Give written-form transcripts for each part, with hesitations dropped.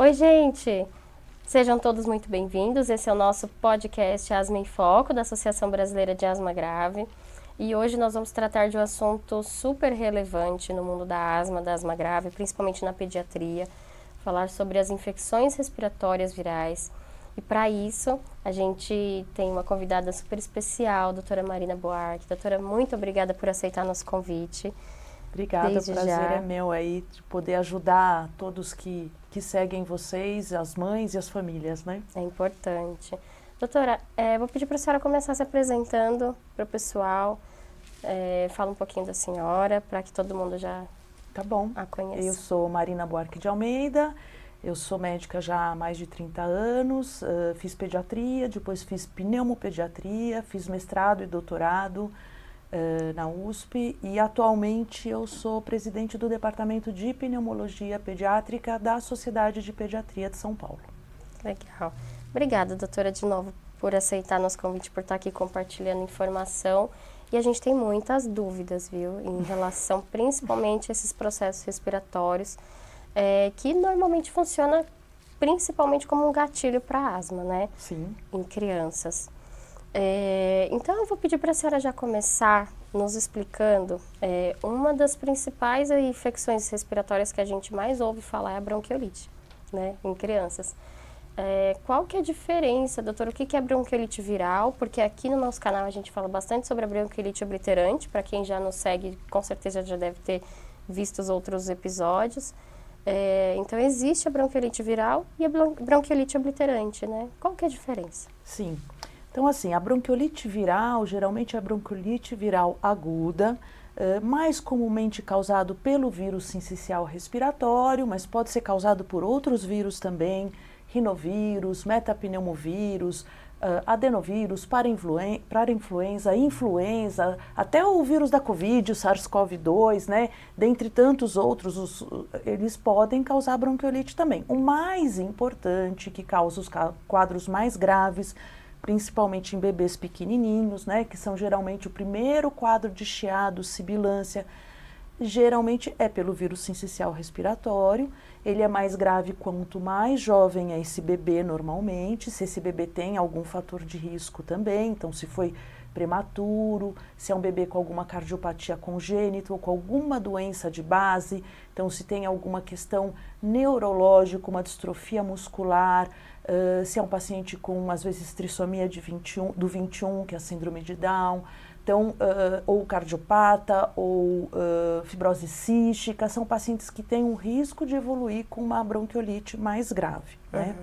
Oi, gente! Sejam todos muito bem-vindos. Esse é o nosso podcast Asma em Foco, da Associação Brasileira de Asma Grave. E hoje nós vamos tratar de um assunto super relevante no mundo da asma grave, principalmente na pediatria, falar sobre as infecções respiratórias virais. E para isso, a gente tem uma convidada super especial, a doutora Marina Buarque. Doutora, muito obrigada por aceitar nosso convite. Obrigada, o prazer é meu aí de poder ajudar todos que seguem vocês, as mães e as famílias, né? É importante. Doutora, vou pedir para a senhora começar se apresentando para o pessoal. Fala um pouquinho da senhora, para que todo mundo já Tá bom. a conheça. Eu sou Marina Buarque de Almeida, eu sou médica já há mais de 30 anos, fiz pediatria, depois fiz pneumopediatria, fiz mestrado e doutorado na USP e atualmente eu sou presidente do Departamento de Pneumologia Pediátrica da Sociedade de Pediatria de São Paulo. Legal. Obrigada, doutora, de novo, por aceitar nosso convite, por estar aqui compartilhando informação. E a gente tem muitas dúvidas, viu, em relação principalmente a esses processos respiratórios, que normalmente funciona principalmente como um gatilho para asma, né? Sim. Em crianças. Então, eu vou pedir para a senhora já começar nos explicando uma das principais infecções respiratórias que a gente mais ouve falar é a bronquiolite, né, em crianças. Qual que é a diferença, doutora? O que é bronquiolite viral? Porque aqui no nosso canal a gente fala bastante sobre a bronquiolite obliterante. Para quem já nos segue, com certeza já deve ter visto os outros episódios. Então, existe a bronquiolite viral e a bronquiolite obliterante, né? Qual que é a diferença? Sim. Então, assim, a bronquiolite viral, geralmente é a bronquiolite viral aguda, mais comumente causado pelo vírus sincicial respiratório, mas pode ser causado por outros vírus também, rinovírus, metapneumovírus, adenovírus, parainfluenza, influenza, até o vírus da Covid, o SARS-CoV-2, né? Dentre tantos outros, eles podem causar bronquiolite também. O mais importante, que causa os quadros mais graves, principalmente em bebês pequenininhos, né, que são geralmente o primeiro quadro de chiado, sibilância, geralmente é pelo vírus sincicial respiratório. Ele é mais grave quanto mais jovem é esse bebê normalmente, se esse bebê tem algum fator de risco também, então se foi prematuro, se é um bebê com alguma cardiopatia congênita ou com alguma doença de base, então se tem alguma questão neurológica, uma distrofia muscular, se é um paciente com, às vezes, trissomia do 21, que é a síndrome de Down, então, ou cardiopata, ou fibrose cística, são pacientes que têm um risco de evoluir com uma bronquiolite mais grave, né?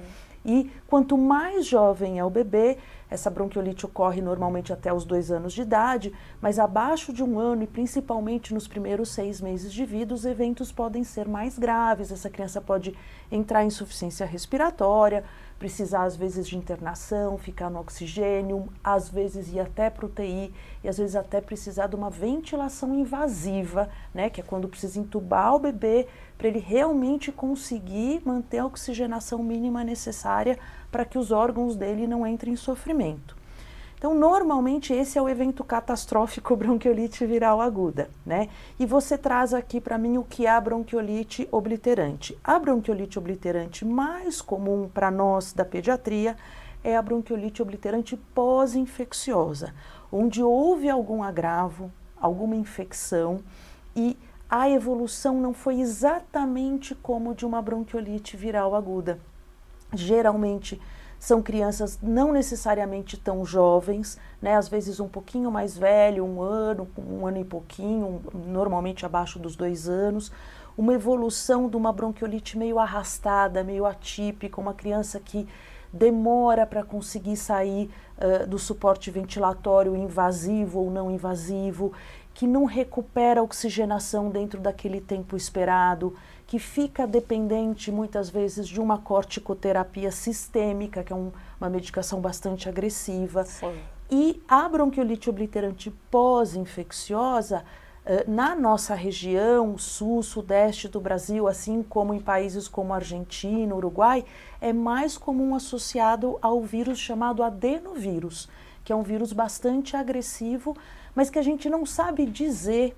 E quanto mais jovem é o bebê, essa bronquiolite ocorre normalmente até os 2 anos de idade, mas abaixo de 1 ano e principalmente nos primeiros 6 meses de vida, os eventos podem ser mais graves. Essa criança pode entrar em insuficiência respiratória, precisar às vezes de internação, ficar no oxigênio, às vezes ir até para o UTI e às vezes até precisar de uma ventilação invasiva, né, que é quando precisa entubar o bebê para ele realmente conseguir manter a oxigenação mínima necessária para que os órgãos dele não entrem em sofrimento. Então, normalmente, esse é o evento catastrófico bronquiolite viral aguda, né? E você traz aqui para mim o que é a bronquiolite obliterante. A bronquiolite obliterante mais comum para nós da pediatria é a bronquiolite obliterante pós-infecciosa, onde houve algum agravo, alguma infecção e a evolução não foi exatamente como de uma bronquiolite viral aguda. Geralmente são crianças não necessariamente tão jovens, né? Às vezes um pouquinho mais velho, 1 ano e pouquinho, normalmente abaixo dos 2 anos, uma evolução de uma bronquiolite meio arrastada, meio atípica, uma criança que demora para conseguir sair do suporte ventilatório invasivo ou não invasivo, que não recupera a oxigenação dentro daquele tempo esperado, que fica dependente muitas vezes de uma corticoterapia sistêmica, que é uma medicação bastante agressiva. Sim. E a bronquiolite obliterante pós-infecciosa, na nossa região, sul, sudeste do Brasil, assim como em países como Argentina, Uruguai, é mais comum associado ao vírus chamado adenovírus, que é um vírus bastante agressivo, mas que a gente não sabe dizer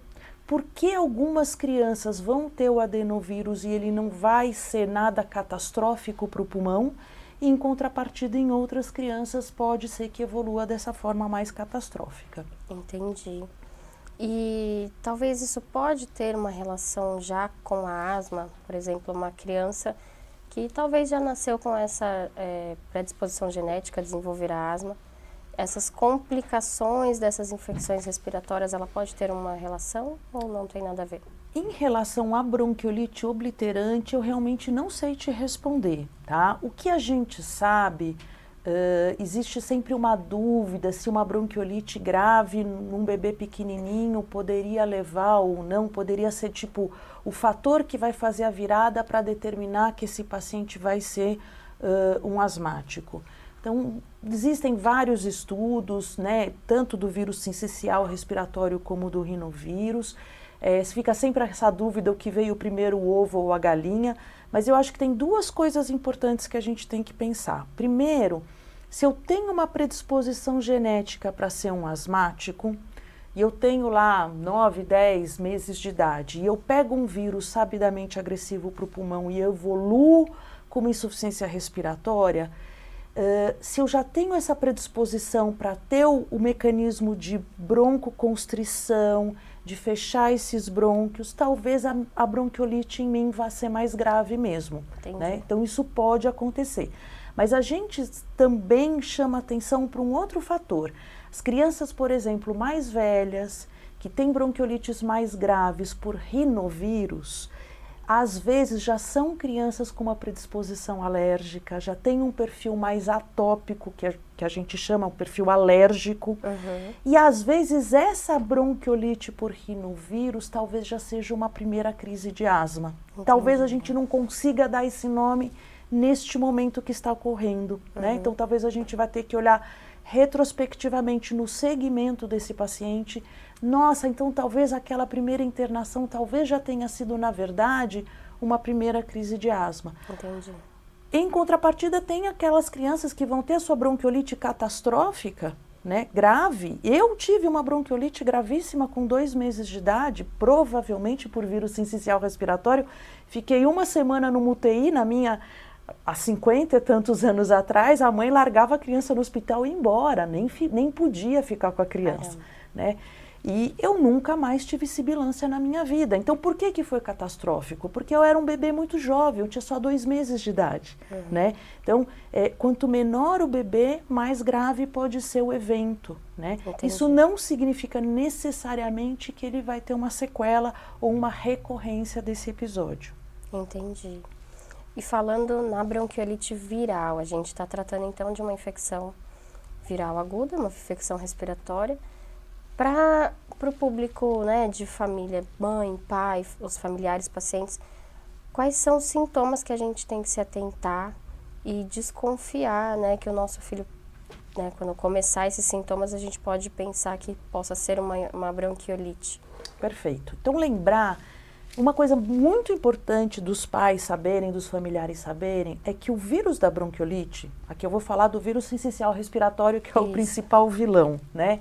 por que algumas crianças vão ter o adenovírus e ele não vai ser nada catastrófico para o pulmão, e em contrapartida em outras crianças pode ser que evolua dessa forma mais catastrófica. Entendi. E talvez isso pode ter uma relação já com a asma, por exemplo, uma criança que talvez já nasceu com essa predisposição genética a desenvolver a asma. Essas complicações dessas infecções respiratórias, ela pode ter uma relação ou não tem nada a ver? Em relação à bronquiolite obliterante, eu realmente não sei te responder, tá? O que a gente sabe, existe sempre uma dúvida se uma bronquiolite grave num bebê pequenininho poderia levar ou não, poderia ser tipo o fator que vai fazer a virada para determinar que esse paciente vai ser um asmático. Então, existem vários estudos, né, tanto do vírus sincicial respiratório como do rinovírus. Fica sempre essa dúvida o que veio primeiro, o ovo ou a galinha, mas eu acho que tem duas coisas importantes que a gente tem que pensar. Primeiro, se eu tenho uma predisposição genética para ser um asmático, e eu tenho lá 9, 10 meses de idade, e eu pego um vírus sabidamente agressivo para o pulmão e evoluo com uma insuficiência respiratória, se eu já tenho essa predisposição para ter o mecanismo de broncoconstrição, de fechar esses brônquios, talvez a bronquiolite em mim vá ser mais grave mesmo, né? Então isso pode acontecer. Mas a gente também chama atenção para um outro fator. As crianças, por exemplo, mais velhas, que têm bronquiolites mais graves por rinovírus, às vezes já são crianças com uma predisposição alérgica, já tem um perfil mais atópico, que a gente chama o perfil alérgico. Uhum. E às vezes essa bronquiolite por rinovírus talvez já seja uma primeira crise de asma. Entendi. Talvez a gente não consiga dar esse nome neste momento que está ocorrendo, né? Então talvez a gente vai ter que olhar retrospectivamente no segmento desse paciente. Nossa, então talvez aquela primeira internação talvez já tenha sido, na verdade, uma primeira crise de asma. Entendi. Em contrapartida, tem aquelas crianças que vão ter a sua bronquiolite catastrófica, né, grave. Eu tive uma bronquiolite gravíssima com 2 meses de idade, provavelmente por vírus sincicial respiratório. Fiquei 1 semana no UTI, há 50 e tantos anos atrás, a mãe largava a criança no hospital e ia embora, nem podia ficar com a criança, né? E eu nunca mais tive sibilância na minha vida. Então, por que foi catastrófico? Porque eu era um bebê muito jovem, eu tinha só 2 meses de idade, né? Então, quanto menor o bebê, mais grave pode ser o evento, né? Isso não significa necessariamente que ele vai ter uma sequela ou uma recorrência desse episódio. Entendi. E falando na bronquiolite viral, a gente está tratando então de uma infecção viral aguda, uma infecção respiratória. Para o público, né, de família, mãe, pai, os familiares, pacientes, quais são os sintomas que a gente tem que se atentar e desconfiar, né, que o nosso filho, né, quando começar esses sintomas, a gente pode pensar que possa ser uma bronquiolite? Perfeito. Então, lembrar, uma coisa muito importante dos pais saberem, dos familiares saberem, é que o vírus da bronquiolite, aqui eu vou falar do vírus sincicial respiratório, que é o principal vilão, né?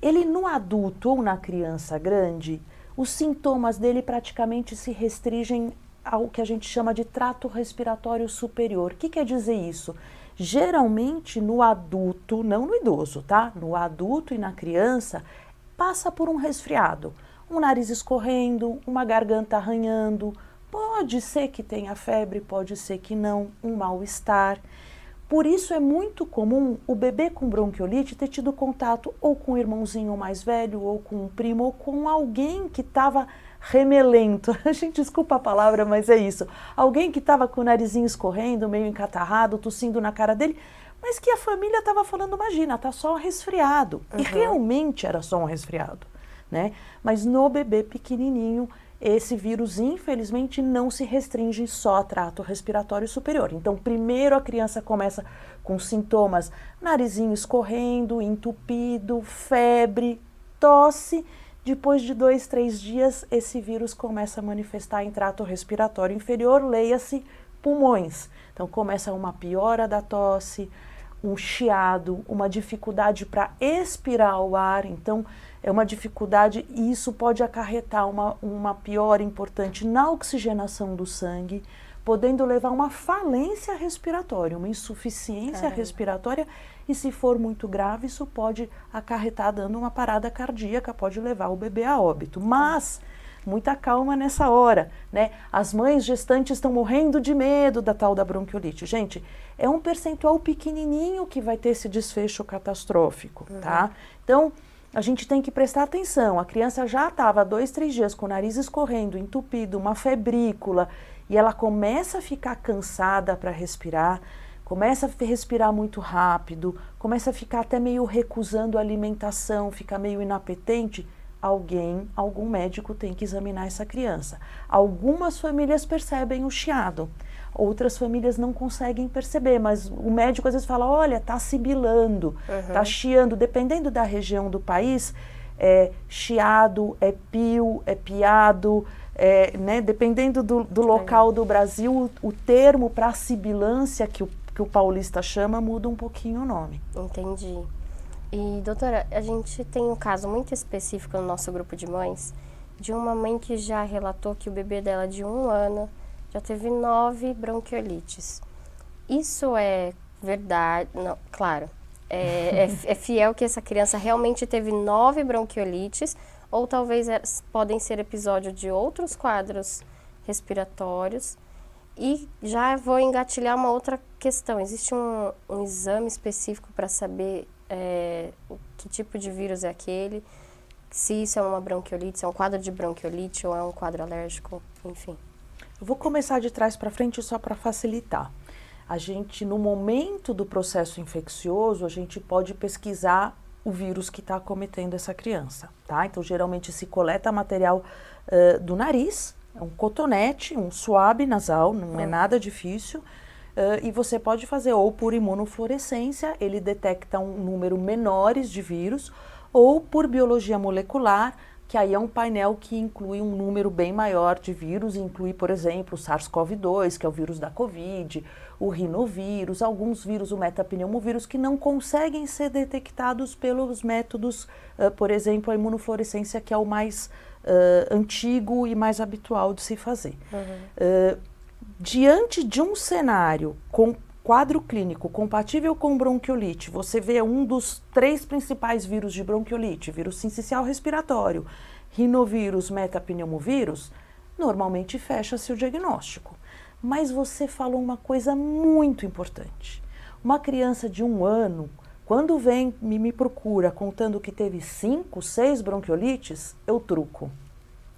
Ele no adulto ou na criança grande, os sintomas dele praticamente se restringem ao que a gente chama de trato respiratório superior. O que quer dizer isso? Geralmente no adulto, não no idoso, tá? No adulto e na criança, passa por um resfriado. Um nariz escorrendo, uma garganta arranhando, pode ser que tenha febre, pode ser que não, um mal-estar. Por isso é muito comum o bebê com bronquiolite ter tido contato ou com o irmãozinho mais velho, ou com um primo, ou com alguém que estava remelento. A gente desculpa a palavra, mas é isso. Alguém que estava com o narizinho escorrendo, meio encatarrado, tossindo na cara dele, mas que a família estava falando, imagina, tá só um resfriado. E realmente era só um resfriado, né? Mas no bebê pequenininho, esse vírus, infelizmente, não se restringe só a trato respiratório superior. Então, primeiro a criança começa com sintomas, narizinho escorrendo, entupido, febre, tosse. Depois de 2, 3 dias, esse vírus começa a manifestar em trato respiratório inferior, leia-se pulmões. Então, começa uma piora da tosse, um chiado, uma dificuldade para expirar o ar, então é uma dificuldade e isso pode acarretar uma piora importante na oxigenação do sangue, podendo levar a uma falência respiratória, uma insuficiência respiratória e se for muito grave isso pode acarretar dando uma parada cardíaca, pode levar o bebê a óbito, mas muita calma nessa hora, né? As mães gestantes estão morrendo de medo da tal da bronquiolite. Gente, é um percentual pequenininho que vai ter esse desfecho catastrófico, tá? Então, a gente tem que prestar atenção. A criança já estava 2, 3 dias com o nariz escorrendo, entupido, uma febrícula, e ela começa a ficar cansada para respirar, começa a respirar muito rápido, começa a ficar até meio recusando a alimentação, fica meio inapetente. Algum médico tem que examinar essa criança. Algumas famílias percebem o chiado, outras famílias não conseguem perceber, mas o médico às vezes fala, olha, tá sibilando, tá chiando, dependendo da região do país, é chiado, é pio, é piado, né, dependendo do local do Brasil, o termo para sibilância que o paulista chama muda um pouquinho o nome. Entendi. E, doutora, a gente tem um caso muito específico no nosso grupo de mães, de uma mãe que já relatou que o bebê dela de 1 ano já teve 9 bronquiolites. Isso é verdade? Não, claro. É fiel que essa criança realmente teve 9 bronquiolites, ou talvez podem ser episódios de outros quadros respiratórios. E já vou engatilhar uma outra questão. Existe um exame específico para saber que tipo de vírus é aquele, se isso é uma bronquiolite, se é um quadro de bronquiolite ou é um quadro alérgico, enfim. Eu vou começar de trás para frente só para facilitar. A gente, no momento do processo infeccioso, a gente pode pesquisar o vírus que está acometendo essa criança, tá? Então, geralmente se coleta material do nariz, um cotonete, um swab nasal, não é nada difícil, e você pode fazer ou por imunofluorescência, ele detecta um número menores de vírus, ou por biologia molecular, que aí é um painel que inclui um número bem maior de vírus, inclui, por exemplo, o SARS-CoV-2, que é o vírus da Covid, o rinovírus, alguns vírus, o metapneumovírus, que não conseguem ser detectados pelos métodos, por exemplo, a imunofluorescência, que é o mais antigo e mais habitual de se fazer. Diante de um cenário com quadro clínico compatível com bronquiolite, você vê um dos 3 principais vírus de bronquiolite, vírus sincicial respiratório, rinovírus, metapneumovírus, normalmente fecha-se o diagnóstico. Mas você falou uma coisa muito importante. Uma criança de 1 ano, quando vem me procura contando que teve 5, 6 bronquiolites, eu truco,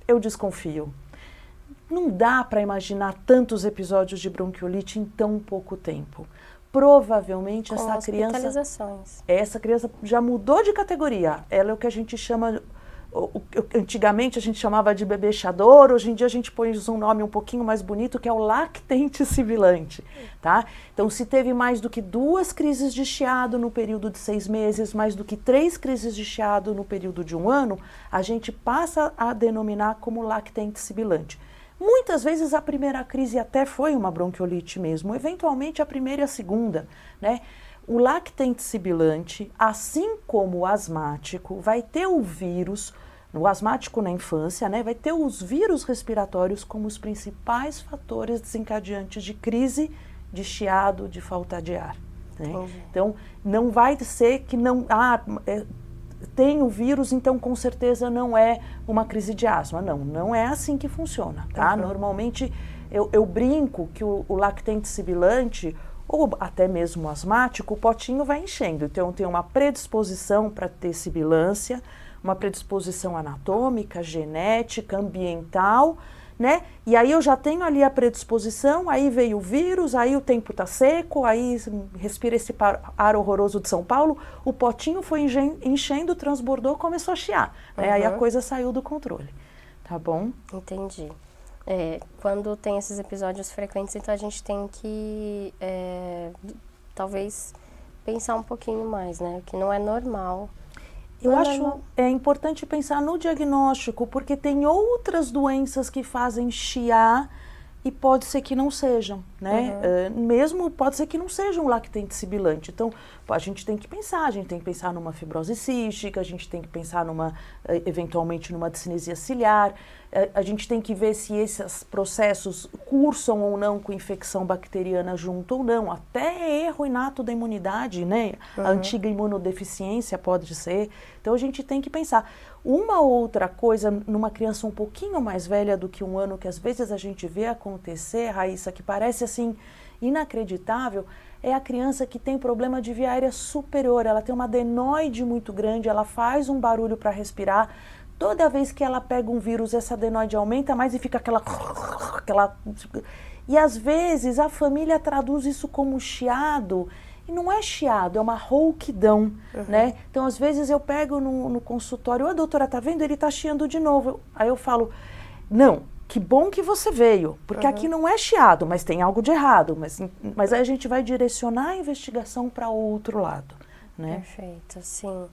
eu desconfio. Não dá para imaginar tantos episódios de bronquiolite em tão pouco tempo. Provavelmente essa criança já mudou de categoria. Ela é o que a gente chama, antigamente a gente chamava de bebê chador, hoje em dia a gente põe um nome um pouquinho mais bonito, que é o lactente sibilante, tá? Então, se teve mais do que 2 crises de chiado no período de 6 meses, mais do que 3 crises de chiado no período de 1 ano, a gente passa a denominar como lactente sibilante. Muitas vezes a primeira crise até foi uma bronquiolite mesmo, eventualmente a primeira e a segunda, né? O lactente sibilante, assim como o asmático, vai ter o vírus, o asmático na infância, né? Vai ter os vírus respiratórios como os principais fatores desencadeantes de crise, de chiado, de falta de ar, né? Então, não vai ser que não... tem o vírus, então com certeza não é uma crise de asma. Não é assim que funciona, tá? Normalmente eu brinco que o lactente sibilante, ou até mesmo o asmático, o potinho vai enchendo. Então tem uma predisposição para ter sibilância, uma predisposição anatômica, genética, ambiental, né? E aí eu já tenho ali a predisposição, aí veio o vírus, aí o tempo tá seco, aí respira esse ar horroroso de São Paulo, o potinho foi enchendo, transbordou, começou a chiar, né? Aí a coisa saiu do controle, tá bom? Entendi. Quando tem esses episódios frequentes, então a gente tem que, talvez, pensar um pouquinho mais, né? Que não é normal. Eu acho importante pensar no diagnóstico, porque tem outras doenças que fazem chiar e pode ser que não sejam, né? Mesmo pode ser que não seja um lactente sibilante. Então, a gente tem que pensar numa fibrose cística, a gente tem que pensar eventualmente numa discinesia ciliar, a gente tem que ver se esses processos cursam ou não com infecção bacteriana junto ou não, até erro inato da imunidade, né? A antiga imunodeficiência pode ser. Então, a gente tem que pensar. Uma outra coisa, numa criança um pouquinho mais velha do que 1 ano, que às vezes a gente vê acontecer, Raíssa, que parece assim inacreditável, é a criança que tem problema de via aérea superior. Ela tem uma adenoide muito grande, ela faz um barulho para respirar. Toda vez que ela pega um vírus, essa adenoide aumenta mais e fica aquela... E às vezes a família traduz isso como chiado. E não é chiado, é uma rouquidão, né? Então, às vezes eu pego no consultório, doutora, tá vendo? Ele tá chiando de novo. Aí eu falo, não, que bom que você veio, porque aqui não é chiado, mas tem algo de errado. Mas aí a gente vai direcionar a investigação para outro lado, né? Perfeito, sim.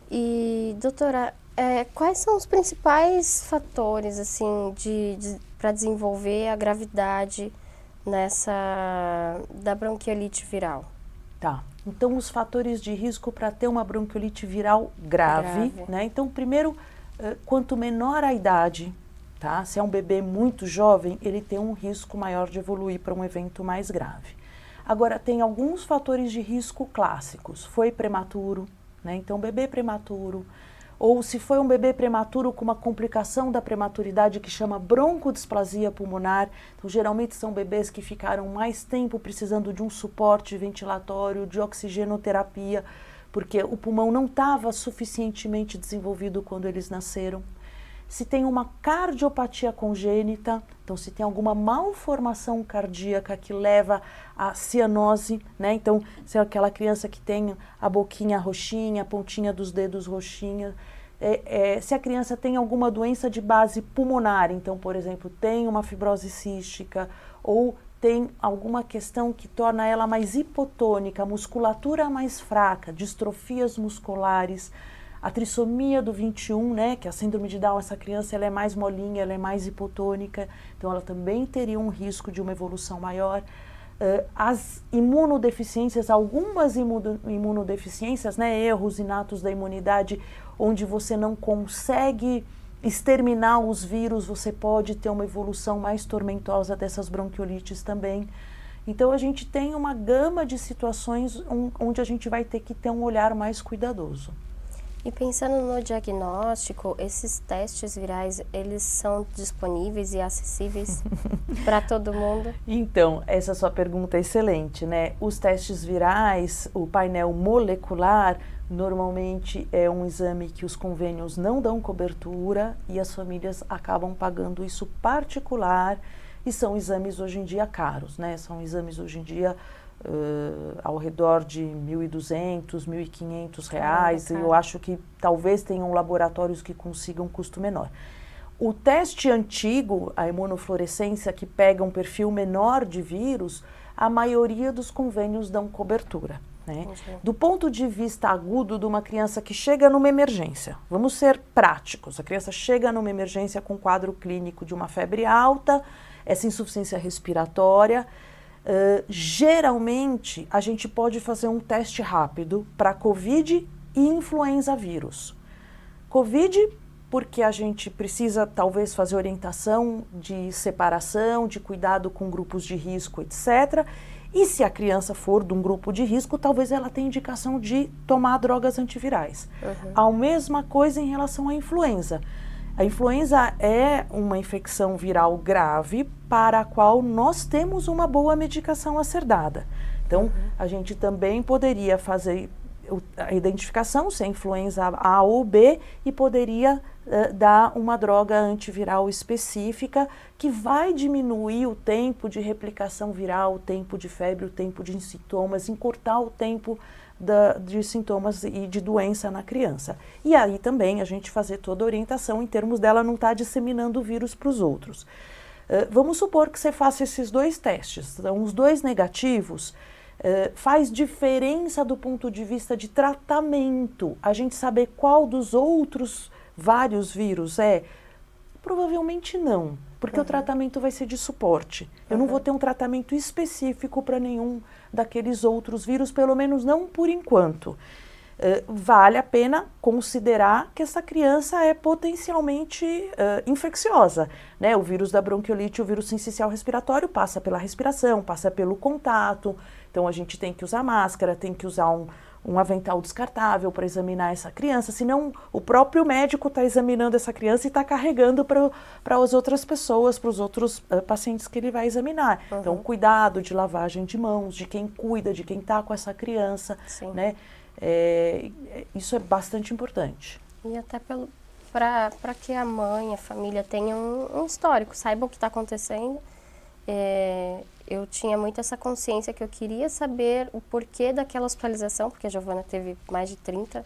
E, doutora, quais são os principais fatores, assim, para desenvolver a gravidade da bronquiolite viral? Tá. Então, os fatores de risco para ter uma bronquiolite viral grave, né? Então, primeiro, quanto menor a idade, tá? Se é um bebê muito jovem, ele tem um risco maior de evoluir para um evento mais grave. Agora, tem alguns fatores de risco clássicos. Foi prematuro, né? Então, bebê prematuro, ou se foi um bebê prematuro com uma complicação da prematuridade que chama broncodisplasia pulmonar, então geralmente são bebês que ficaram mais tempo precisando de um suporte ventilatório, de oxigenoterapia, porque o pulmão não estava suficientemente desenvolvido quando eles nasceram. Se tem uma cardiopatia congênita, então se tem alguma malformação cardíaca que leva à cianose, né? Então, se é aquela criança que tem a boquinha roxinha, a pontinha dos dedos roxinha, se a criança tem alguma doença de base pulmonar, então, por exemplo, tem uma fibrose cística ou tem alguma questão que torna ela mais hipotônica, a musculatura mais fraca, distrofias musculares, a trissomia do 21, né, que é a síndrome de Down, essa criança ela é mais molinha, ela é mais hipotônica, então ela também teria um risco de uma evolução maior. As imunodeficiências, algumas imunodeficiências, né, erros inatos da imunidade, onde você não consegue exterminar os vírus, você pode ter uma evolução mais tormentosa dessas bronquiolites também. Então a gente tem uma gama de situações onde a gente vai ter que ter um olhar mais cuidadoso. E pensando no diagnóstico, esses testes virais, eles são disponíveis e acessíveis para todo mundo? Então, essa sua pergunta é excelente, né? Os testes virais, o painel molecular, normalmente é um exame que os convênios não dão cobertura e as famílias acabam pagando isso particular e são exames hoje em dia caros, né? São exames hoje em dia ao redor de R$ 1.200, R$ 1.500, e eu acho que talvez tenham laboratórios que consigam custo menor. O teste antigo, a imunofluorescência, que pega um perfil menor de vírus, a maioria dos convênios dão cobertura, né? Do ponto de vista agudo de uma criança que chega numa emergência, vamos ser práticos, a criança chega numa emergência com quadro clínico de uma febre alta, essa insuficiência respiratória, geralmente a gente pode fazer um teste rápido para COVID e influenza vírus. COVID, porque a gente precisa talvez fazer orientação de separação, de cuidado com grupos de risco, etc. E se a criança for de um grupo de risco, talvez ela tenha indicação de tomar drogas antivirais. A mesma coisa em relação à influenza. A influenza é uma infecção viral grave para a qual nós temos uma boa medicação a ser dada. Então, a gente também poderia fazer a identificação se é influenza A ou B e poderia dar uma droga antiviral específica que vai diminuir o tempo de replicação viral, o tempo de febre, o tempo de sintomas, encurtar o tempo de sintomas e de doença na criança. E aí também a gente fazer toda a orientação em termos dela não estar disseminando o vírus para os outros. Vamos supor que você faça esses 2 testes, então os 2 negativos, faz diferença do ponto de vista de tratamento, a gente saber qual dos outros vários vírus Provavelmente não, porque o tratamento vai ser de suporte. Eu não vou ter um tratamento específico para nenhum daqueles outros vírus, pelo menos não por enquanto. Vale a pena considerar que essa criança é potencialmente infecciosa, né? O vírus da bronquiolite, o vírus sincicial respiratório passa pela respiração, passa pelo contato, então a gente tem que usar máscara, tem que usar um avental descartável para examinar essa criança, senão o próprio médico está examinando essa criança e está carregando para as outras pessoas, para os outros pacientes que ele vai examinar. Então, cuidado de lavagem de mãos, de quem cuida, de quem está com essa criança, né? Isso é bastante importante. E até para que a mãe, a família tenha um histórico, saiba o que está acontecendo. Eu tinha muito essa consciência que eu queria saber o porquê daquela hospitalização, porque a Giovana teve mais de 30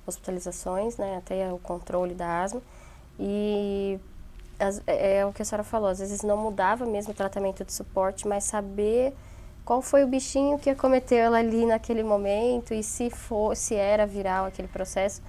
hospitalizações, né, até o controle da asma. E é o que a senhora falou, às vezes não mudava mesmo o tratamento de suporte, mas saber qual foi o bichinho que acometeu ela ali naquele momento e se era viral aquele processo,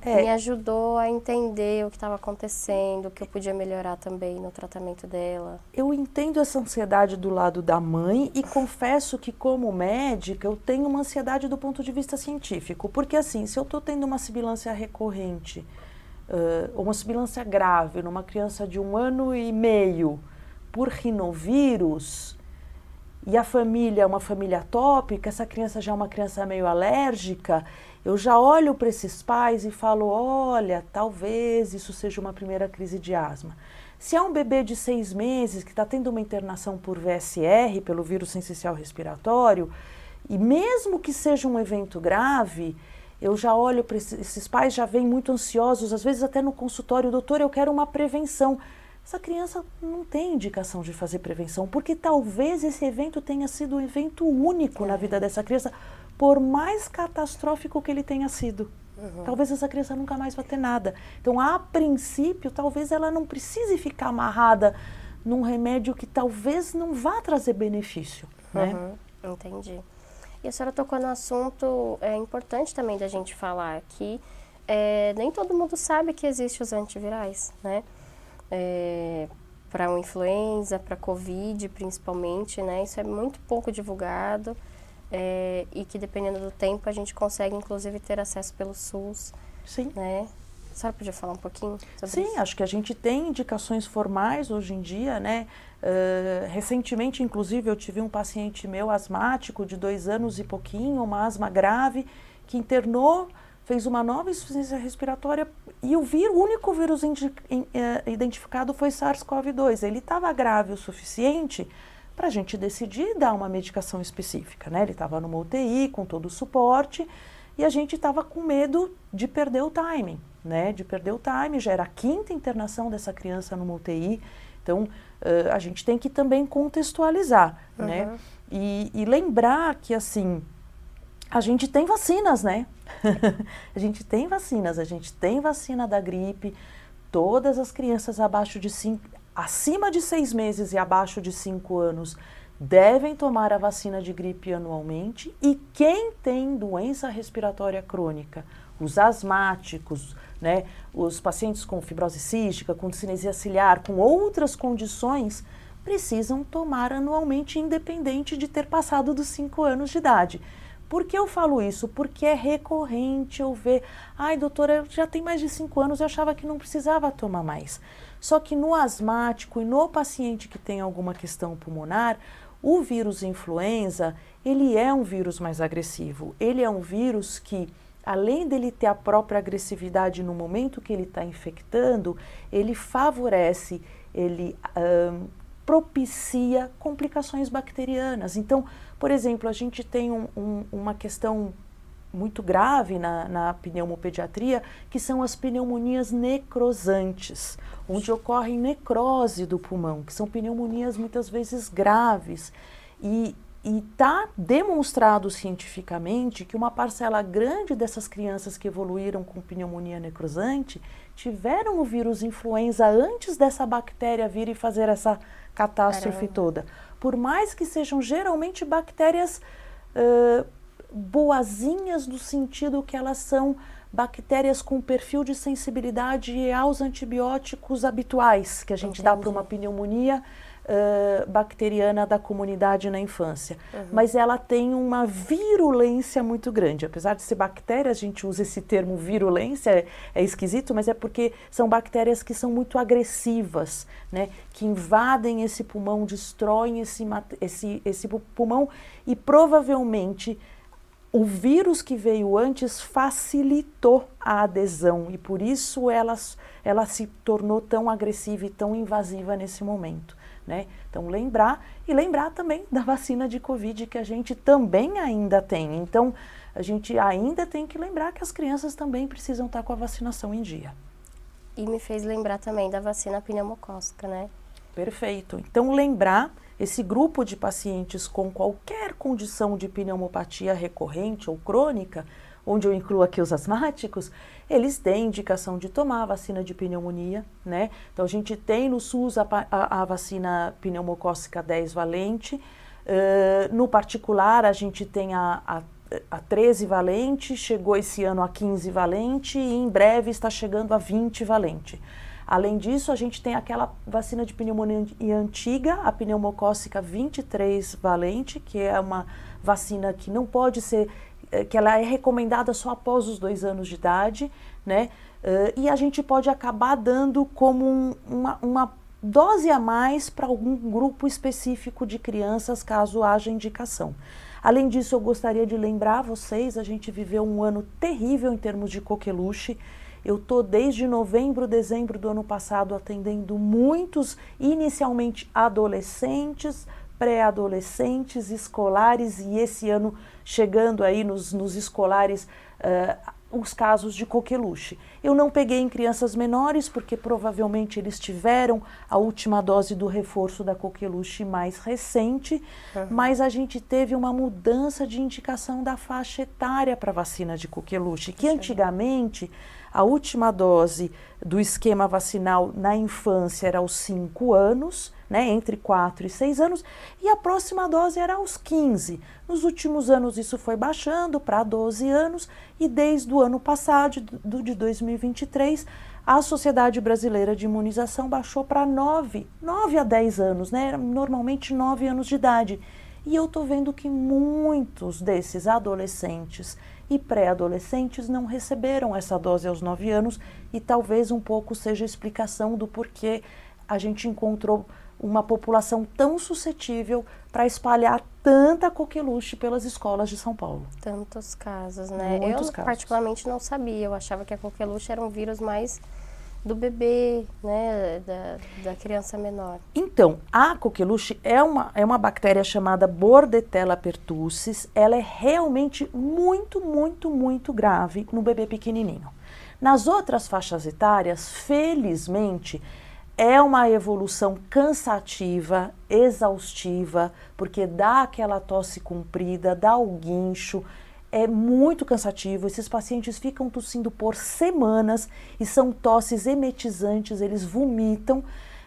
me ajudou a entender o que estava acontecendo, o que eu podia melhorar também no tratamento dela. Eu entendo essa ansiedade do lado da mãe e confesso que, como médica, eu tenho uma ansiedade do ponto de vista científico. Porque, assim, se eu estou tendo uma sibilância recorrente, ou uma sibilância grave numa criança de 1 ano e meio por rinovírus, e a família é uma família atópica, essa criança já é uma criança meio alérgica, eu já olho para esses pais e falo, olha, talvez isso seja uma primeira crise de asma. Se é um bebê de 6 meses que está tendo uma internação por VSR, pelo vírus sincicial respiratório, e mesmo que seja um evento grave, eu já olho para esses pais, já vêm muito ansiosos, às vezes até no consultório, doutor, eu quero uma prevenção. Essa criança não tem indicação de fazer prevenção, porque talvez esse evento tenha sido um evento único na vida dessa criança, por mais catastrófico que ele tenha sido. Talvez essa criança nunca mais vai ter nada. Então, a princípio, talvez ela não precise ficar amarrada num remédio que talvez não vá trazer benefício, né? Entendi. E a senhora tocou no assunto, é importante também da gente falar que nem todo mundo sabe que existem os antivirais, né? Para uma influenza, para Covid principalmente, né? Isso é muito pouco divulgado e que dependendo do tempo a gente consegue inclusive ter acesso pelo SUS. Sim. Né? A senhora podia falar um pouquinho sobre Sim, isso? acho que a gente tem indicações formais hoje em dia, né? Recentemente, inclusive, eu tive um paciente meu asmático de 2 anos e pouquinho, uma asma grave, que internou, fez uma nova insuficiência respiratória e o único vírus identificado foi SARS-CoV-2. Ele estava grave o suficiente para a gente decidir dar uma medicação específica, né? Ele estava numa UTI com todo o suporte e a gente estava com medo de perder o timing, né? De perder o timing, já era a 5ª internação dessa criança numa UTI, então a gente tem que também contextualizar, né? E lembrar que, assim, a gente tem vacinas, né? A gente tem vacinas, a gente tem vacina da gripe, todas as crianças acima de 6 meses e abaixo de 5 anos devem tomar a vacina de gripe anualmente e quem tem doença respiratória crônica, os asmáticos, né, os pacientes com fibrose cística, com discinesia ciliar, com outras condições, precisam tomar anualmente, independente de ter passado dos 5 anos de idade. Por que eu falo isso? Porque é recorrente eu ver, ai doutora, já tem mais de 5 anos, eu achava que não precisava tomar mais. Só que no asmático e no paciente que tem alguma questão pulmonar, o vírus influenza, ele é um vírus mais agressivo. Ele é um vírus que, além dele ter a própria agressividade no momento que ele está infectando, ele favorece, ele propicia complicações bacterianas. Então, por exemplo, a gente tem uma questão muito grave na pneumopediatria, que são as pneumonias necrosantes, onde ocorre necrose do pulmão, que são pneumonias muitas vezes graves. E está demonstrado cientificamente que uma parcela grande dessas crianças que evoluíram com pneumonia necrosante tiveram o vírus influenza antes dessa bactéria vir e fazer essa catástrofe toda. Por mais que sejam geralmente bactérias boazinhas no sentido que elas são bactérias com perfil de sensibilidade aos antibióticos habituais, que a gente dá para uma pneumonia bacteriana da comunidade na infância. Mas ela tem uma virulência muito grande. Apesar de ser bactéria, a gente usa esse termo virulência, é esquisito, mas é porque são bactérias que são muito agressivas, né? Que invadem esse pulmão, destroem esse pulmão e provavelmente o vírus que veio antes facilitou a adesão e por isso ela se tornou tão agressiva e tão invasiva nesse momento, né? Então lembrar também da vacina de Covid que a gente também ainda tem. Então a gente ainda tem que lembrar que as crianças também precisam estar com a vacinação em dia. E me fez lembrar também da vacina pneumocócica, né? Perfeito. Então lembrar esse grupo de pacientes com qualquer condição de pneumopatia recorrente ou crônica, onde eu incluo aqui os asmáticos, eles têm indicação de tomar a vacina de pneumonia, né? Então a gente tem no SUS a vacina pneumocócica 10 valente, no particular a gente tem a 13 valente, chegou esse ano a 15 valente e em breve está chegando a 20 valente. Além disso, a gente tem aquela vacina de pneumonia antiga, a pneumocócica 23 valente, que é uma vacina que não pode ser, que ela é recomendada só após os 2 anos de idade, né? E a gente pode acabar dando como uma dose a mais para algum grupo específico de crianças, caso haja indicação. Além disso, eu gostaria de lembrar vocês, a gente viveu um ano terrível em termos de coqueluche. Eu estou desde novembro, dezembro do ano passado atendendo muitos, inicialmente adolescentes, pré-adolescentes, escolares e esse ano chegando aí nos escolares os casos de coqueluche. Eu não peguei em crianças menores porque provavelmente eles tiveram a última dose do reforço da coqueluche mais recente, mas a gente teve uma mudança de indicação da faixa etária para vacina de coqueluche, que antigamente a última dose do esquema vacinal na infância era aos 5 anos, né, entre 4 e 6 anos, e a próxima dose era aos 15. Nos últimos anos isso foi baixando para 12 anos e desde o ano passado, de 2023, a Sociedade Brasileira de Imunização baixou para 9 a 10 anos, né, normalmente 9 anos de idade. E eu estou vendo que muitos desses adolescentes e pré-adolescentes não receberam essa dose aos 9 anos e talvez um pouco seja a explicação do porquê a gente encontrou uma população tão suscetível para espalhar tanta coqueluche pelas escolas de São Paulo. Tantos casos, né? Muitos eu casos. Particularmente não sabia, eu achava que a coqueluche era um vírus mais do bebê, né, da criança menor. Então, a coqueluche é uma bactéria chamada Bordetella pertussis. Ela é realmente muito, muito, muito grave no bebê pequenininho. Nas outras faixas etárias, felizmente, é uma evolução cansativa, exaustiva, porque dá aquela tosse comprida, dá o guincho, é muito cansativo. Esses pacientes ficam tossindo por semanas e são tosses emetizantes, eles vomitam,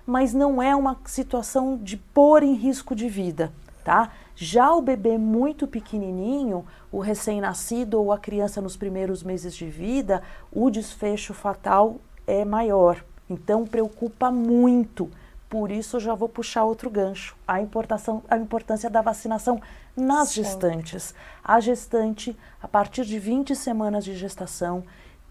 mas não é uma situação de pôr em risco de vida, tá? Já o bebê muito pequenininho, o recém-nascido ou a criança nos primeiros meses de vida, o desfecho fatal é maior. Então preocupa muito. Por isso eu já vou puxar outro gancho, a importância da vacinação nas gestantes. A gestante, a partir de 20 semanas de gestação,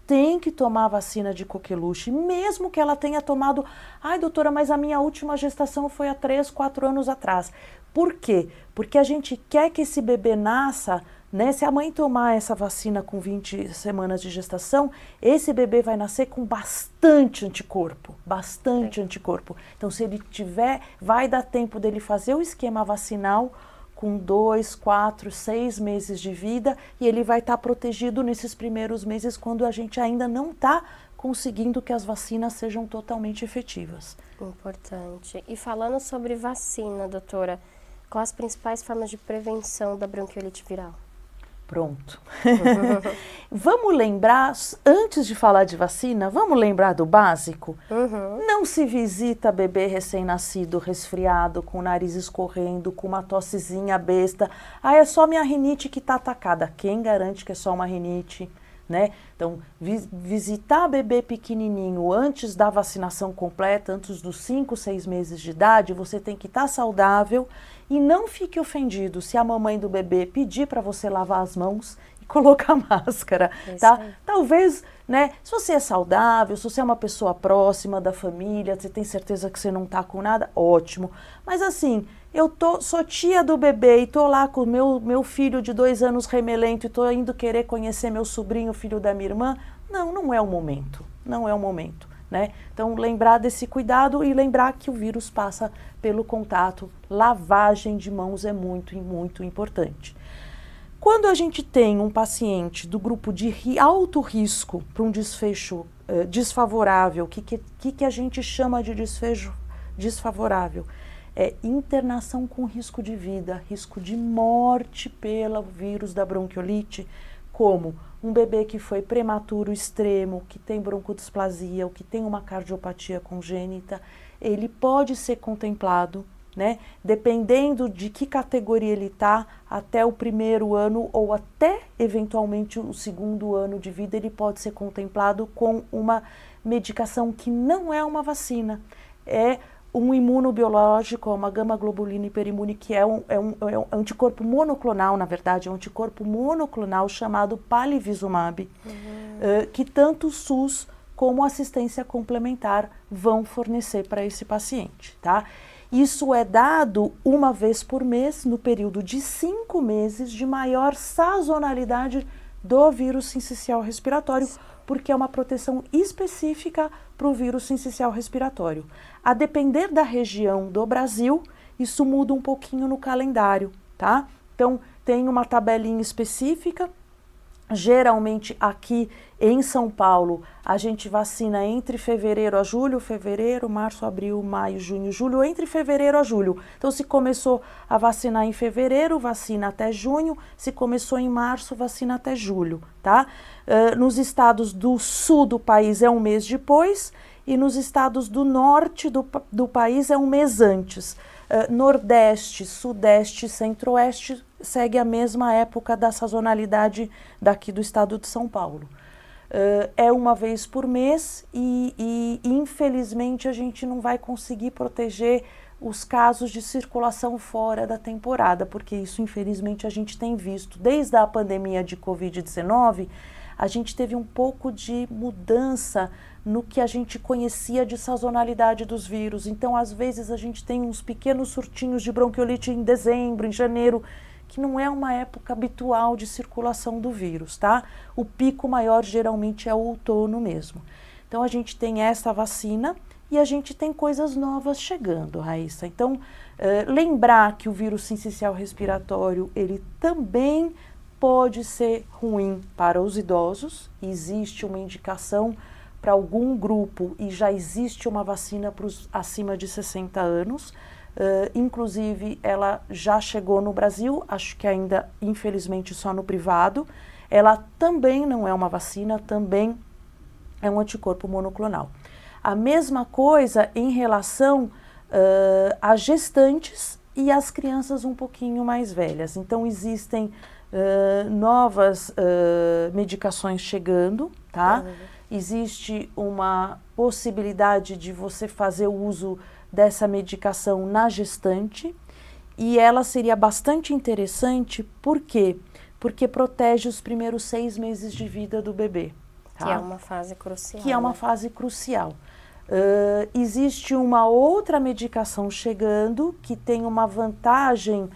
tem que tomar a vacina de coqueluche, mesmo que ela tenha tomado, ai doutora, mas a minha última gestação foi há 3, 4 anos atrás. Por quê? Porque a gente quer que esse bebê nasça, né? Se a mãe tomar essa vacina com 20 semanas de gestação, esse bebê vai nascer com bastante anticorpo, anticorpo. Então, se ele tiver, vai dar tempo dele fazer o esquema vacinal com 2, 4, 6 meses de vida e ele vai estar protegido nesses primeiros meses quando a gente ainda não está conseguindo que as vacinas sejam totalmente efetivas. Importante. E falando sobre vacina, doutora, quais as principais formas de prevenção da bronquiolite viral? Pronto. Vamos lembrar, antes de falar de vacina, vamos lembrar do básico? Não se visita bebê recém-nascido resfriado, com o nariz escorrendo, com uma tossezinha besta. Ah, é só minha rinite que está atacada. Quem garante que é só uma rinite? né? Então, visitar bebê pequenininho antes da vacinação completa, antes dos 5, 6 meses de idade, você tem que estar saudável e não fique ofendido se a mamãe do bebê pedir para você lavar as mãos e colocar máscara, tá? Talvez, né, se você é saudável, se você é uma pessoa próxima da família, você tem certeza que você não tá com nada, ótimo. Mas assim, sou tia do bebê e tô lá com o meu filho de 2 anos remelento e tô indo querer conhecer meu sobrinho, filho da minha irmã. Não é o momento, não é o momento, né? Então, lembrar desse cuidado e lembrar que o vírus passa pelo contato. Lavagem de mãos é muito, muito importante. Quando a gente tem um paciente do grupo de alto risco para um desfecho desfavorável, o que a gente chama de desfecho desfavorável? É internação com risco de vida, risco de morte pelo vírus da bronquiolite, como um bebê que foi prematuro extremo, que tem broncodisplasia ou que tem uma cardiopatia congênita, ele pode ser contemplado, né? Dependendo de que categoria ele está, até o 1º ano ou até eventualmente o 2º ano de vida, ele pode ser contemplado com uma medicação que não é uma vacina, é um imunobiológico, uma gama-globulina hiperimune, que é um anticorpo monoclonal, na verdade, é um anticorpo monoclonal chamado palivizumab, que tanto o SUS como a assistência complementar vão fornecer para esse paciente, tá? Isso é dado uma vez por mês, no período de 5 meses de maior sazonalidade do vírus sincicial respiratório, porque é uma proteção específica para o vírus sincicial respiratório. A depender da região do Brasil, isso muda um pouquinho no calendário, tá? Então, tem uma tabelinha específica. Geralmente, aqui em São Paulo, a gente vacina entre fevereiro a julho, março, abril, maio, junho, julho, entre fevereiro a julho. Então, se começou a vacinar em fevereiro, vacina até junho, se começou em março, vacina até julho, tá? Nos estados do sul do país é um mês depois e nos estados do norte do país é um mês antes. Nordeste, Sudeste, Centro-Oeste segue a mesma época da sazonalidade daqui do estado de São Paulo. É uma vez por mês e infelizmente a gente não vai conseguir proteger os casos de circulação fora da temporada, porque isso infelizmente a gente tem visto. Desde a pandemia de Covid-19, a gente teve um pouco de mudança no que a gente conhecia de sazonalidade dos vírus. Então, às vezes, a gente tem uns pequenos surtinhos de bronquiolite em dezembro, em janeiro, que não é uma época habitual de circulação do vírus, tá? O pico maior geralmente é o outono mesmo. Então, a gente tem essa vacina e a gente tem coisas novas chegando, Raíssa. Então, lembrar que o vírus sincicial respiratório, ele também pode ser ruim para os idosos. Existe uma indicação para algum grupo e já existe uma vacina para os acima de 60 anos. Inclusive, ela já chegou no Brasil, acho que ainda, infelizmente, só no privado. Ela também não é uma vacina, também é um anticorpo monoclonal. A mesma coisa em relação a gestantes e as crianças um pouquinho mais velhas. Então, existem novas medicações chegando, tá? Existe uma possibilidade de você fazer o uso dessa medicação na gestante e ela seria bastante interessante, por quê? Porque protege os primeiros 6 meses de vida do bebê. Tá? Que é uma fase crucial. Que é uma fase crucial. Existe uma outra medicação chegando que tem uma vantagem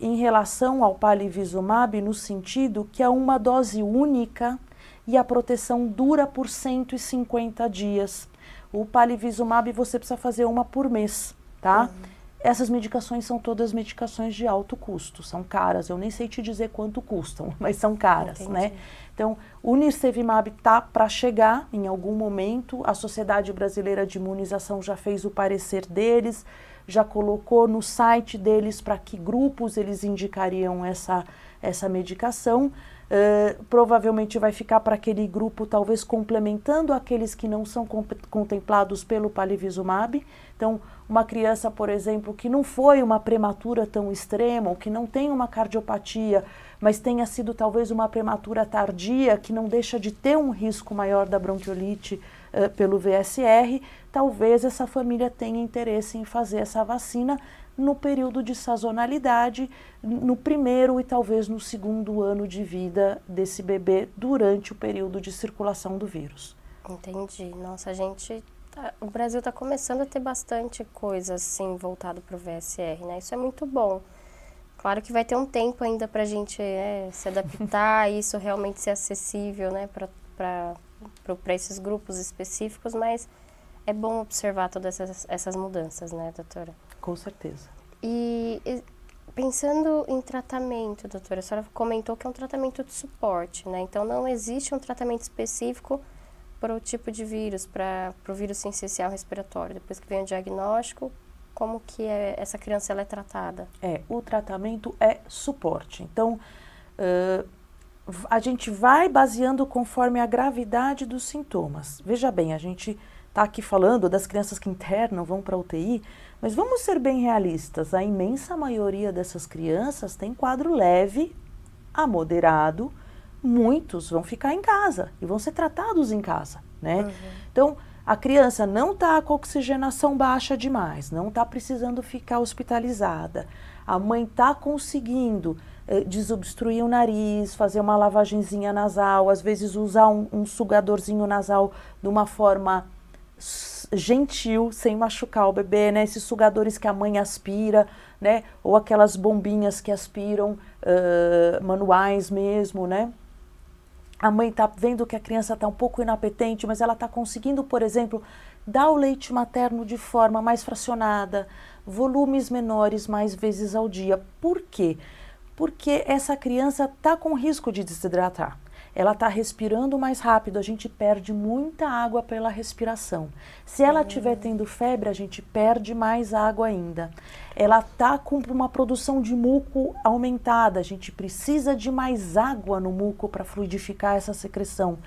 em relação ao palivizumab, no sentido que é uma dose única e a proteção dura por 150 dias. O palivizumab você precisa fazer uma por mês, tá? Essas medicações são todas medicações de alto custo, são caras, eu nem sei te dizer quanto custam, mas são caras, né? Então, o nirsevimab está para chegar em algum momento, a Sociedade Brasileira de Imunização já fez o parecer deles, já colocou no site deles para que grupos eles indicariam essa medicação. provavelmente vai ficar para aquele grupo, talvez complementando aqueles que não são contemplados pelo palivizumab. Então, uma criança, por exemplo, que não foi uma prematura tão extrema, ou que não tem uma cardiopatia, mas tenha sido talvez uma prematura tardia, que não deixa de ter um risco maior da bronquiolite pelo VSR, talvez essa família tenha interesse em fazer essa vacina no período de sazonalidade, no primeiro e talvez no segundo ano de vida desse bebê durante o período de circulação do vírus. Entendi. Nossa, o Brasil está começando a ter bastante coisa assim voltado para o VSR, né? Isso é muito bom. Claro que vai ter um tempo ainda para a gente se adaptar a isso realmente ser acessível, né, para esses grupos específicos, mas é bom observar todas essas mudanças, né, doutora? Com certeza. E pensando em tratamento, doutora, a senhora comentou que é um tratamento de suporte, né? Então não existe um tratamento específico para o tipo de vírus, para o vírus sincicial respiratório. Depois que vem o diagnóstico, como que essa criança ela é tratada? O tratamento é suporte. Então, a gente vai baseando conforme a gravidade dos sintomas. Veja bem, a gente está aqui falando das crianças que internam, vão para a UTI, mas vamos ser bem realistas, a imensa maioria dessas crianças tem quadro leve a moderado, muitos vão ficar em casa e vão ser tratados em casa, né? Uhum. Então, a criança não está com oxigenação baixa demais, não está precisando ficar hospitalizada, a mãe está conseguindo desobstruir o nariz, fazer uma lavagenzinha nasal, às vezes usar um sugadorzinho nasal de uma forma gentil, sem machucar o bebê, né? Esses sugadores que a mãe aspira, né? Ou aquelas bombinhas que aspiram, manuais mesmo, né? A mãe está vendo que a criança está um pouco inapetente, mas ela está conseguindo, por exemplo, dar o leite materno de forma mais fracionada, volumes menores mais vezes ao dia. Por quê? Porque essa criança está com risco de desidratar. Ela está respirando mais rápido, a gente perde muita água pela respiração. Se ela estiver tendo febre, a gente perde mais água ainda. Ela está com uma produção de muco aumentada, a gente precisa de mais água no muco para fluidificar essa secreção.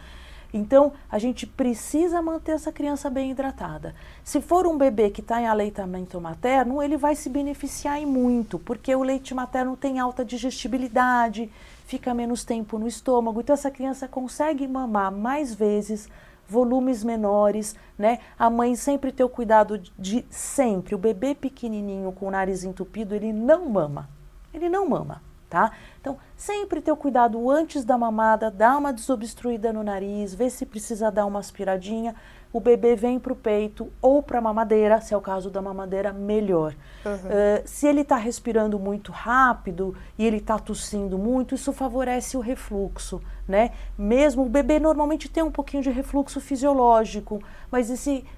Então, a gente precisa manter essa criança bem hidratada. Se for um bebê que está em aleitamento materno, ele vai se beneficiar em muito, porque o leite materno tem alta digestibilidade, fica menos tempo no estômago, então essa criança consegue mamar mais vezes, volumes menores, né? A mãe sempre ter o cuidado de sempre, o bebê pequenininho com o nariz entupido, ele não mama, tá? Então, sempre ter o cuidado antes da mamada, dar uma desobstruída no nariz, ver se precisa dar uma aspiradinha, o bebê vem para o peito ou para a mamadeira, se é o caso da mamadeira, melhor. Uhum. Se ele está respirando muito rápido e ele está tossindo muito, isso favorece o refluxo, né? Mesmo o bebê normalmente tem um pouquinho de refluxo fisiológico, mas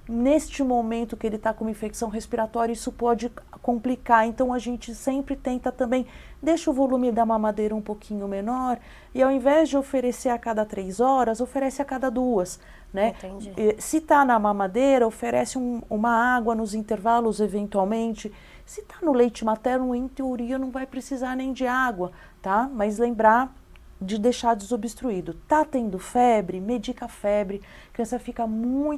neste momento que ele está com uma infecção respiratória, isso pode complicar. Então, a gente sempre tenta também, deixa o volume da mamadeira um pouquinho menor e ao invés de oferecer a cada 3 horas, oferece a cada 2. Né? Se está na mamadeira, oferece uma água nos intervalos eventualmente. Se está no leite materno, em teoria não vai precisar nem de água, tá? Mas lembrar de deixar desobstruído. Tá tendo febre, medica a febre. A criança fica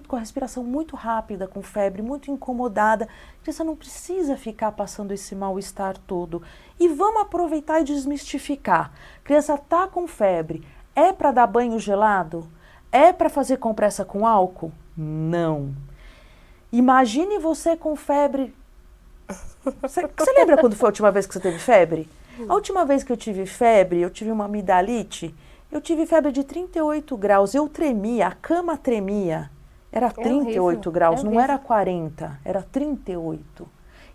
com a respiração muito rápida, com febre, muito incomodada. A criança não precisa ficar passando esse mal-estar todo. E vamos aproveitar e desmistificar. A criança tá com febre, é para dar banho gelado? É para fazer compressa com álcool? Não. Imagine você com febre. Você lembra quando foi a última vez que você teve febre? A última vez que eu tive febre, eu tive uma amidalite, eu tive febre de 38 graus, eu tremia, a cama tremia. Era 38 graus, não era 40, era 38.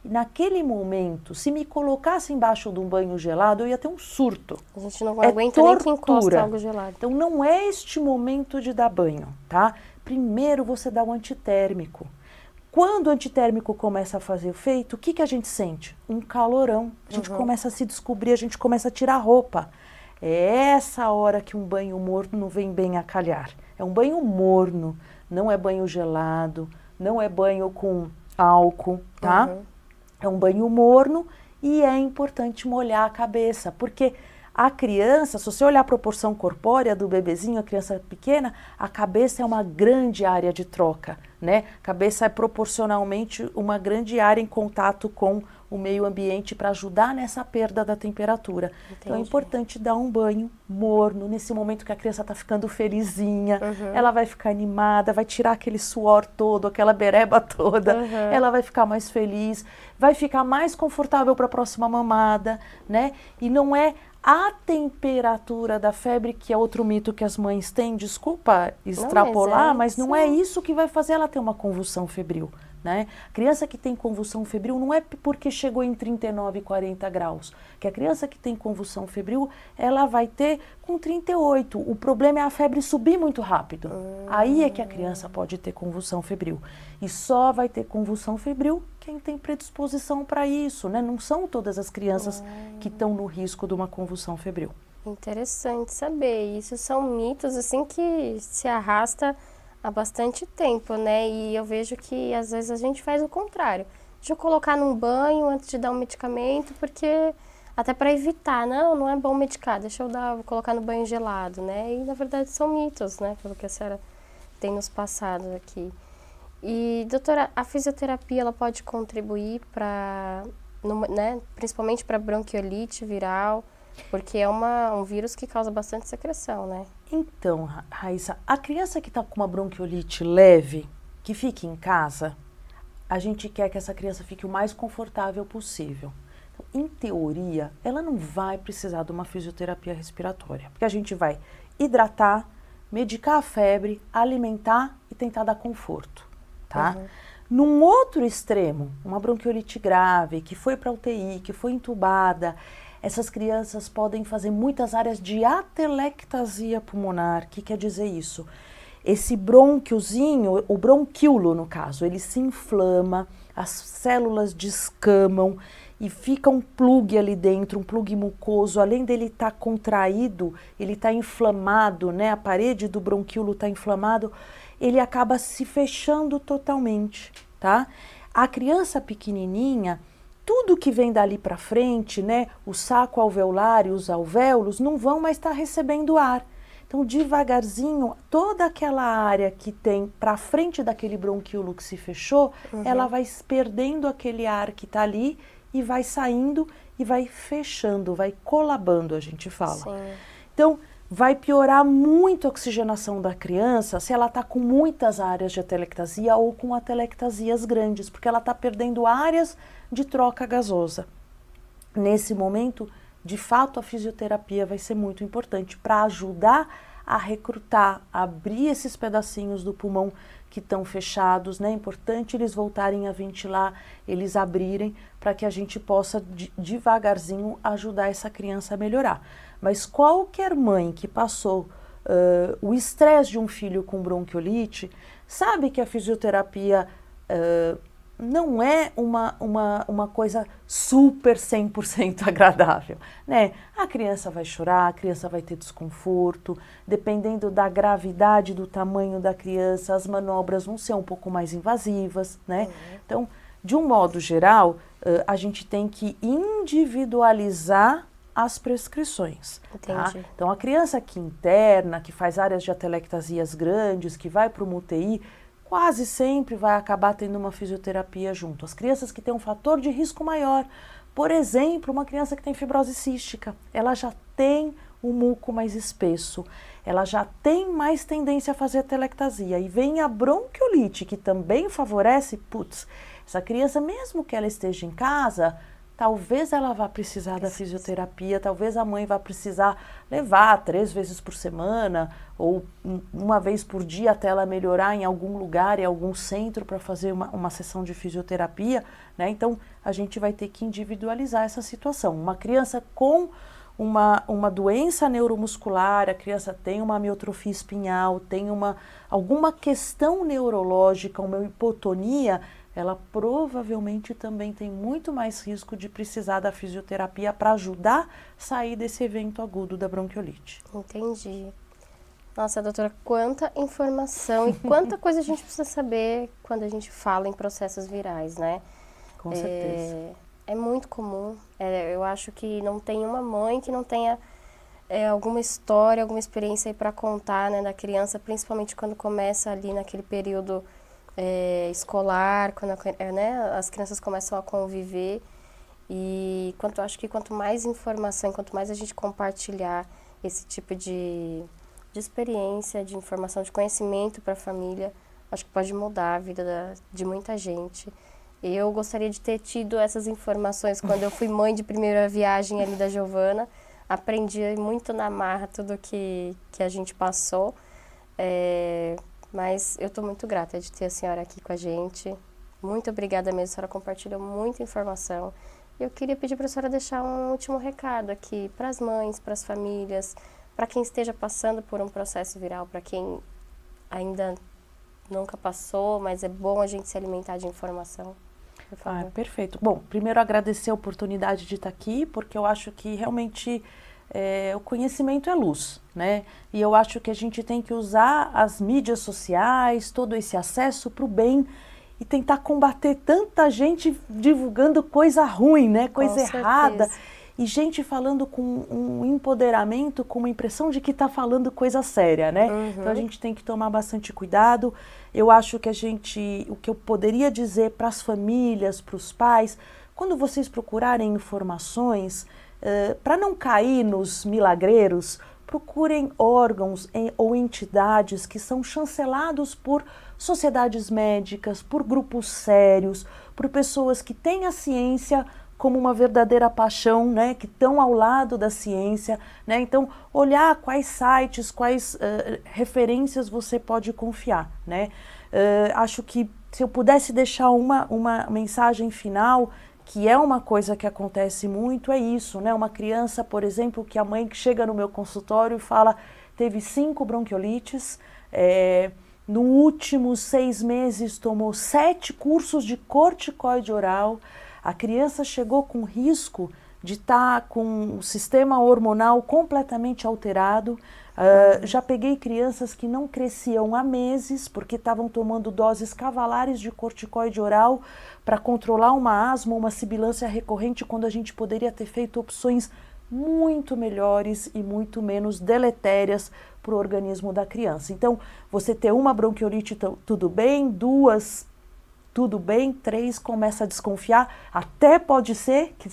E naquele momento, se me colocasse embaixo de um banho gelado, eu ia ter um surto. A gente não aguenta nem que encosta algo gelado. Então, não é este momento de dar banho, tá? Primeiro, você dá o antitérmico. Quando o antitérmico começa a fazer efeito, o que a gente sente? Um calorão. A gente começa a se descobrir, a gente começa a tirar a roupa. É essa hora que um banho morno vem bem a calhar. É um banho morno, não é banho gelado, não é banho com álcool, tá? É um banho morno e é importante molhar a cabeça, porque A criança, se você olhar a proporção corpórea do bebezinho, a criança pequena, a cabeça é uma grande área de troca, né? A cabeça é proporcionalmente uma grande área em contato com o meio ambiente para ajudar nessa perda da temperatura. Entendi. Então é importante dar um banho morno, nesse momento que a criança está ficando felizinha, ela vai ficar animada, vai tirar aquele suor todo, aquela bereba toda, ela vai ficar mais feliz, vai ficar mais confortável para a próxima mamada, né? E não é a temperatura da febre, que é outro mito que as mães têm, desculpa extrapolar, mas não é isso que vai fazer ela ter uma convulsão febril, né? Criança que tem convulsão febril não é porque chegou em 39, 40 graus, que a criança que tem convulsão febril, ela vai ter com 38. O problema é a febre subir muito rápido. Aí é que a criança pode ter convulsão febril. E só vai ter convulsão febril quem tem predisposição para isso, né? Não são todas as crianças que estão no risco de uma convulsão febril. Interessante saber. Isso são mitos, assim, que se arrasta há bastante tempo, né? E eu vejo que às vezes a gente faz o contrário. Deixa eu colocar num banho antes de dar um medicamento, porque até para evitar, não é bom medicar, deixa eu vou colocar no banho gelado, né? E na verdade são mitos, né? Pelo que a senhora tem nos passado aqui. E doutora, a fisioterapia ela pode contribuir para, né? Principalmente para bronquiolite viral, porque é um vírus que causa bastante secreção, né? Então, Raíssa, a criança que está com uma bronquiolite leve, que fique em casa, a gente quer que essa criança fique o mais confortável possível. Então, em teoria, ela não vai precisar de uma fisioterapia respiratória, porque a gente vai hidratar, medicar a febre, alimentar e tentar dar conforto, tá? Num outro extremo, uma bronquiolite grave, que foi para UTI, que foi entubada, essas crianças podem fazer muitas áreas de atelectasia pulmonar. O que quer dizer isso? Esse brônquiozinho, o bronquíolo no caso, ele se inflama, as células descamam e fica um plug ali dentro, um plug mucoso. Além dele estar contraído, ele está inflamado, né? A parede do bronquíolo está inflamado, ele acaba se fechando totalmente, tá? A criança pequenininha, tudo que vem dali para frente, né, o saco alveolar e os alvéolos não vão mais estar recebendo ar. Então, devagarzinho, toda aquela área que tem para frente daquele bronquíolo que se fechou, ela vai perdendo aquele ar que está ali e vai saindo e vai fechando, vai colabando, a gente fala. Sim. Então, vai piorar muito a oxigenação da criança se ela está com muitas áreas de atelectasia ou com atelectasias grandes, porque ela está perdendo áreas de troca gasosa. Nesse momento, de fato, a fisioterapia vai ser muito importante para ajudar a recrutar, a abrir esses pedacinhos do pulmão que estão fechados, né? É importante eles voltarem a ventilar, eles abrirem, para que a gente possa devagarzinho ajudar essa criança a melhorar. Mas qualquer mãe que passou o estresse de um filho com bronquiolite, sabe que a fisioterapia não é uma coisa super 100% agradável, né? A criança vai chorar, a criança vai ter desconforto, dependendo da gravidade, do tamanho da criança, as manobras vão ser um pouco mais invasivas, né? Então, de um modo geral, a gente tem que individualizar as prescrições. Tá? Então, a criança que interna, que faz áreas de atelectasias grandes, que vai para uma UTI, quase sempre vai acabar tendo uma fisioterapia junto. As crianças que têm um fator de risco maior, por exemplo, uma criança que tem fibrose cística, ela já tem o muco mais espesso, ela já tem mais tendência a fazer atelectasia. E vem a bronquiolite, que também favorece, essa criança, mesmo que ela esteja em casa, talvez ela vá precisar da fisioterapia, talvez a mãe vá precisar levar 3 vezes por semana ou uma vez por dia até ela melhorar em algum lugar, em algum centro para fazer uma sessão de fisioterapia, né? Então, a gente vai ter que individualizar essa situação. Uma criança com uma doença neuromuscular, a criança tem uma amiotrofia espinhal, tem alguma questão neurológica, uma hipotonia, ela provavelmente também tem muito mais risco de precisar da fisioterapia para ajudar a sair desse evento agudo da bronquiolite. Entendi. Nossa, doutora, quanta informação e quanta coisa a gente precisa saber quando a gente fala em processos virais, né? Com certeza. É muito comum. Eu acho que não tem uma mãe que não tenha alguma história, alguma experiência aí para contar, né, da criança, principalmente quando começa ali naquele período escolar, quando né, as crianças começam a conviver. E acho que quanto mais informação, quanto mais a gente compartilhar esse tipo de experiência, de informação, de conhecimento para a família, acho que pode mudar a vida de muita gente. Eu gostaria de ter tido essas informações quando eu fui mãe de primeira viagem ali da Giovana. Aprendi muito na marra tudo que a gente passou. Mas eu estou muito grata de ter a senhora aqui com a gente. Muito obrigada mesmo, a senhora compartilhou muita informação. Eu queria pedir para a senhora deixar um último recado aqui para as mães, para as famílias, para quem esteja passando por um processo viral, para quem ainda nunca passou, mas é bom a gente se alimentar de informação. Por favor. Perfeito. Bom, primeiro agradecer a oportunidade de estar aqui, porque eu acho que realmente o conhecimento é luz, né? E eu acho que a gente tem que usar as mídias sociais, todo esse acesso para o bem e tentar combater tanta gente divulgando coisa ruim, né? Coisa errada. E gente falando com um empoderamento, com uma impressão de que está falando coisa séria, né? Uhum. Então a gente tem que tomar bastante cuidado. Eu acho que o que eu poderia dizer para as famílias, para os pais, quando vocês procurarem informações, para não cair nos milagreiros, procurem órgãos ou entidades que são chancelados por sociedades médicas, por grupos sérios, por pessoas que têm a ciência como uma verdadeira paixão, né, que estão ao lado da ciência, né? Então, olhar quais sites, quais referências você pode confiar, né? Acho que se eu pudesse deixar uma mensagem final, que é uma coisa que acontece muito, é isso, né? Uma criança, por exemplo, que a mãe que chega no meu consultório e fala, teve 5 bronquiolites, no últimos 6 meses tomou 7 cursos de corticoide oral, a criança chegou com risco de estar com o sistema hormonal completamente alterado. Já peguei crianças que não cresciam há meses porque estavam tomando doses cavalares de corticoide oral para controlar uma asma, uma sibilância recorrente, quando a gente poderia ter feito opções muito melhores e muito menos deletérias para o organismo da criança. Então, você ter uma bronquiolite, tudo bem, 2, tudo bem, 3, começa a desconfiar, até pode ser que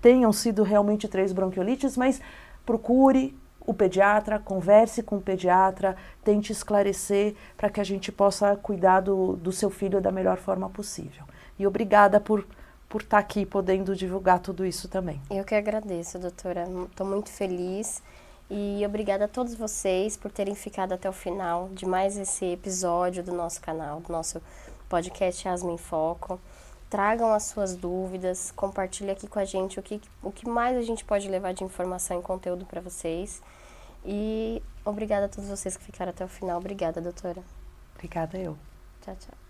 tenham sido realmente 3 bronquiolites, mas procure o pediatra, converse com o pediatra, tente esclarecer para que a gente possa cuidar do seu filho da melhor forma possível. E obrigada por estar aqui podendo divulgar tudo isso também. Eu que agradeço, doutora. Estou muito feliz e obrigada a todos vocês por terem ficado até o final de mais esse episódio do nosso canal, do nosso podcast Asma em Foco. Tragam as suas dúvidas, compartilhem aqui com a gente o que mais a gente pode levar de informação e conteúdo para vocês. E obrigada a todos vocês que ficaram até o final. Obrigada, doutora. Obrigada eu. Tchau, tchau.